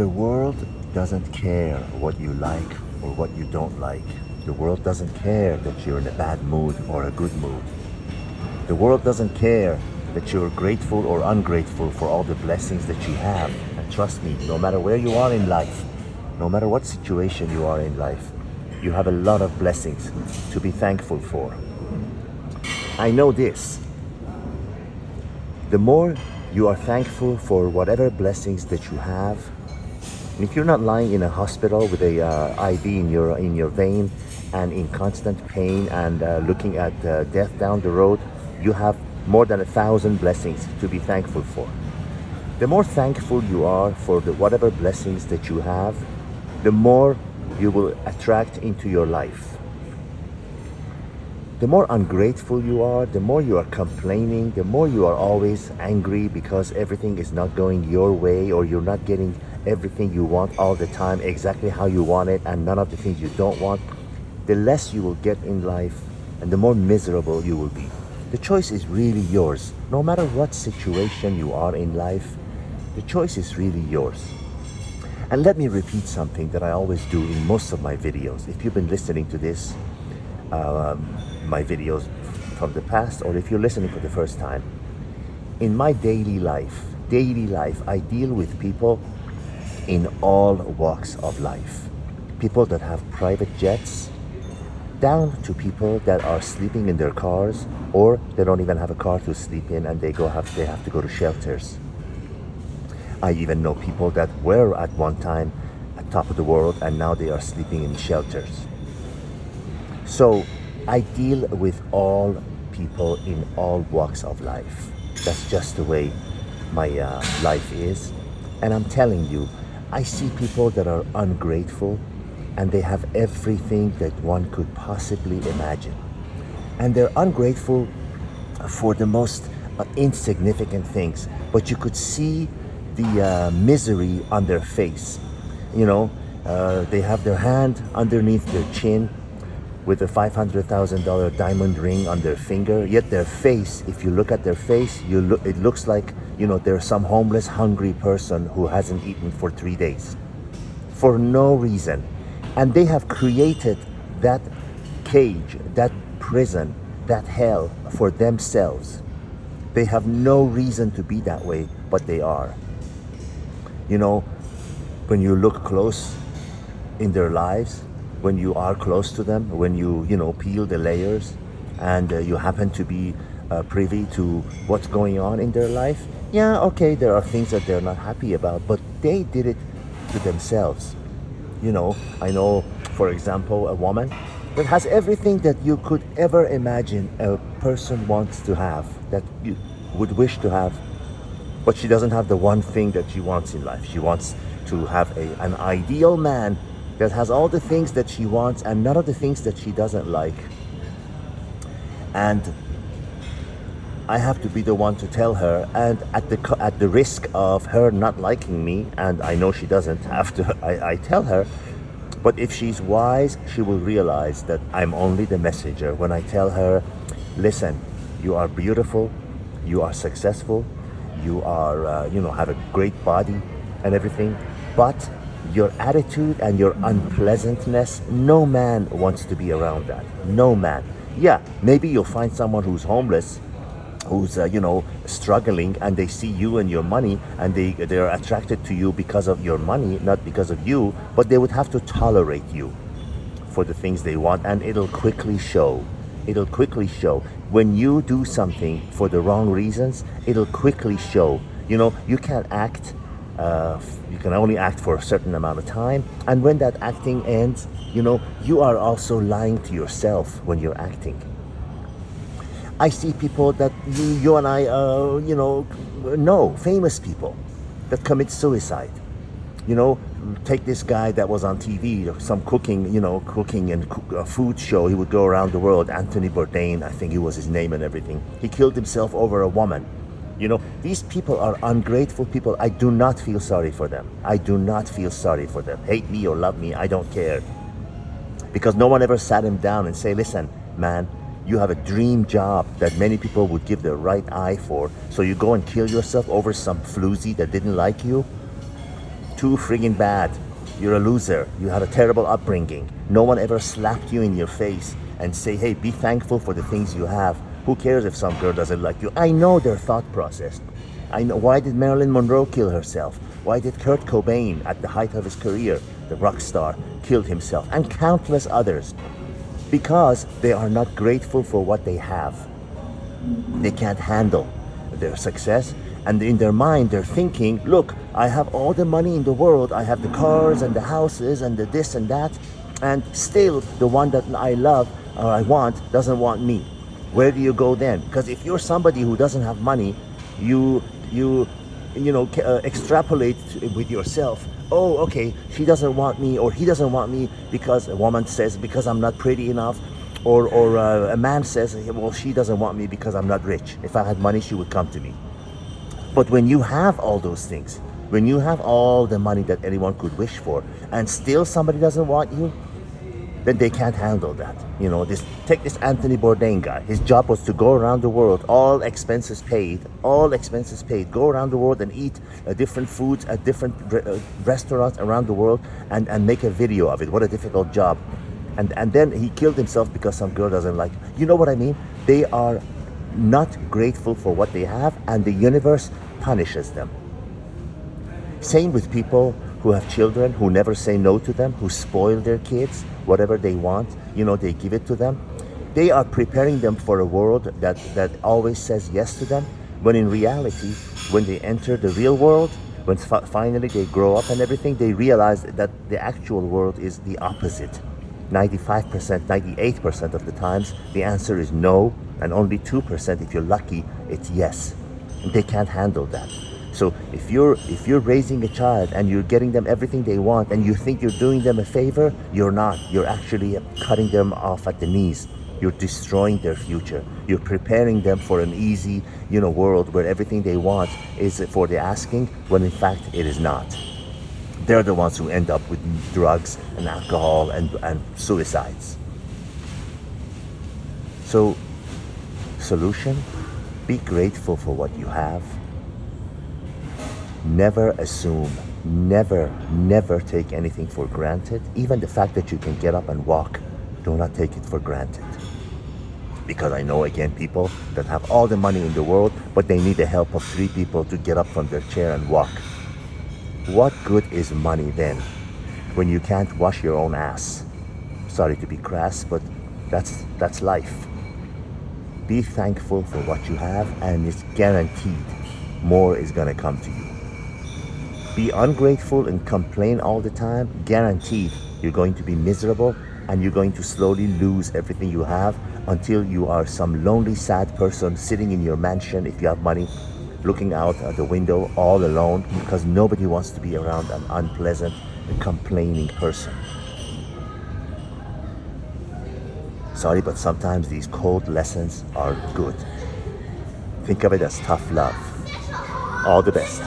The world doesn't care what you like or what you don't like. The world doesn't care that you're in a bad mood or a good mood. The world doesn't care that you're grateful or ungrateful for all the blessings that you have. And trust me, no matter where you are in life, no matter what situation you are in life, you have a lot of blessings to be thankful for. I know this. The more you are thankful for whatever blessings that you have, and if you're not lying in a hospital with a IV in your vein and in constant pain and looking at death down the road, you have more than 1,000 blessings to be thankful for. The more thankful you are for whatever blessings that you have, the more you will attract into your life. The more ungrateful you are, the more you are complaining, the more you are always angry because everything is not going your way or you're not getting everything you want all the time exactly how you want it and none of the things you don't want, the less you will get in life and the more miserable you will be. The choice is really yours. No matter what situation you are in life, the choice is really yours. And let me repeat something that I always do in most of my videos. If you've been listening to this, my videos from the past, or if you're listening for the first time, in my daily life, I deal with people in all walks of life. People that have private jets, down to people that are sleeping in their cars, or they don't even have a car to sleep in and they have to go to shelters. I even know people that were at one time at top of the world and now they are sleeping in shelters. So I deal with all people in all walks of life. That's just the way my life is. And I'm telling you, I see people that are ungrateful and they have everything that one could possibly imagine. And they're ungrateful for the most insignificant things, but you could see the misery on their face. You know, they have their hand underneath their chin with a $500,000 diamond ring on their finger, yet their face, if you look at their face, it looks like, you know, they're some homeless, hungry person who hasn't eaten for 3 days for no reason. And they have created that cage, that prison, that hell for themselves. They have no reason to be that way, but they are. You know, when you look close in their lives, when you are close to them, when you peel the layers and you happen to be privy to what's going on in their life, yeah, okay, there are things that they're not happy about, but they did it to themselves. You know, I know, for example, a woman that has everything that you could ever imagine a person wants to have, that you would wish to have, but she doesn't have the one thing that she wants in life. She wants to have an ideal man that has all the things that she wants and none of the things that she doesn't like. And I have to be the one to tell her, and at the risk of her not liking me, and I know she doesn't have to, I tell her, but if she's wise, she will realize that I'm only the messenger when I tell her, listen, you are beautiful, you are successful, you are, have a great body and everything, but your attitude and your unpleasantness, no man wants to be around that. No man. Yeah, maybe you'll find someone who's homeless, who's struggling, and they see you and your money and they're attracted to you because of your money, not because of you, but they would have to tolerate you for the things they want, and it'll quickly show. It'll quickly show. When you do something for the wrong reasons, it'll quickly show. You can't act, you can only act for a certain amount of time, and when that acting ends, you are also lying to yourself when you're acting. I see people that you and I, know, famous people that commit suicide. Take this guy that was on TV, some cooking and food show. He would go around the world. Anthony Bourdain, I think it was his name and everything. He killed himself over a woman. These people are ungrateful people. I do not feel sorry for them. I do not feel sorry for them. Hate me or love me, I don't care. Because no one ever sat him down and say, listen, man, you have a dream job that many people would give their right eye for. So you go and kill yourself over some floozy that didn't like you? too friggin' bad. You're a loser. You had a terrible upbringing. No one ever slapped you in your face and say, hey, be thankful for the things you have. Who cares if some girl doesn't like you? I know their thought process. I know. Why did Marilyn Monroe kill herself? Why did Kurt Cobain, at the height of his career, the rock star, killed himself? And countless others. Because they are not grateful for what they have. They can't handle their success. And in their mind, they're thinking, look, I have all the money in the world. I have the cars and the houses and the this and that. And still, the one that I love or I want doesn't want me. Where do you go then? Because if you're somebody who doesn't have money, you extrapolate with yourself. Oh, okay, she doesn't want me, or he doesn't want me because a woman says because I'm not pretty enough, or a man says, well, she doesn't want me because I'm not rich. If I had money, she would come to me. But when you have all those things, when you have all the money that anyone could wish for, and still somebody doesn't want you, then they can't handle that. Take this Anthony Bourdain guy. His job was to go around the world, all expenses paid, go around the world and eat different foods at different restaurants around the world and make a video of it. What a difficult job. And then he killed himself because some girl doesn't like him. You know what I mean? They are not grateful for what they have, and the universe punishes them. Same with people who have children, who never say no to them, who spoil their kids, whatever they want, they give it to them. They are preparing them for a world that always says yes to them, when in reality, when they enter the real world, when finally they grow up and everything, they realize that the actual world is the opposite. 95%, 98% of the times, the answer is no, and only 2%, if you're lucky, it's yes. And they can't handle that. So if you're raising a child and you're getting them everything they want and you think you're doing them a favor, you're not. You're actually cutting them off at the knees. You're destroying their future. You're preparing them for an easy, world where everything they want is for the asking, when in fact it is not. They're the ones who end up with drugs and alcohol and suicides. So, solution, be grateful for what you have. Never assume, never take anything for granted. Even the fact that you can get up and walk, do not take it for granted. Because I know, again, people that have all the money in the world, but they need the help of 3 people to get up from their chair and walk. What good is money then, when you can't wash your own ass? Sorry to be crass, but that's life. Be thankful for what you have, and it's guaranteed more is gonna come to you. Be ungrateful and complain all the time, guaranteed you're going to be miserable, and you're going to slowly lose everything you have until you are some lonely, sad person sitting in your mansion, if you have money, looking out at the window all alone, because nobody wants to be around an unpleasant, complaining person. Sorry, but sometimes these cold lessons are good. Think of it as tough love. All the best.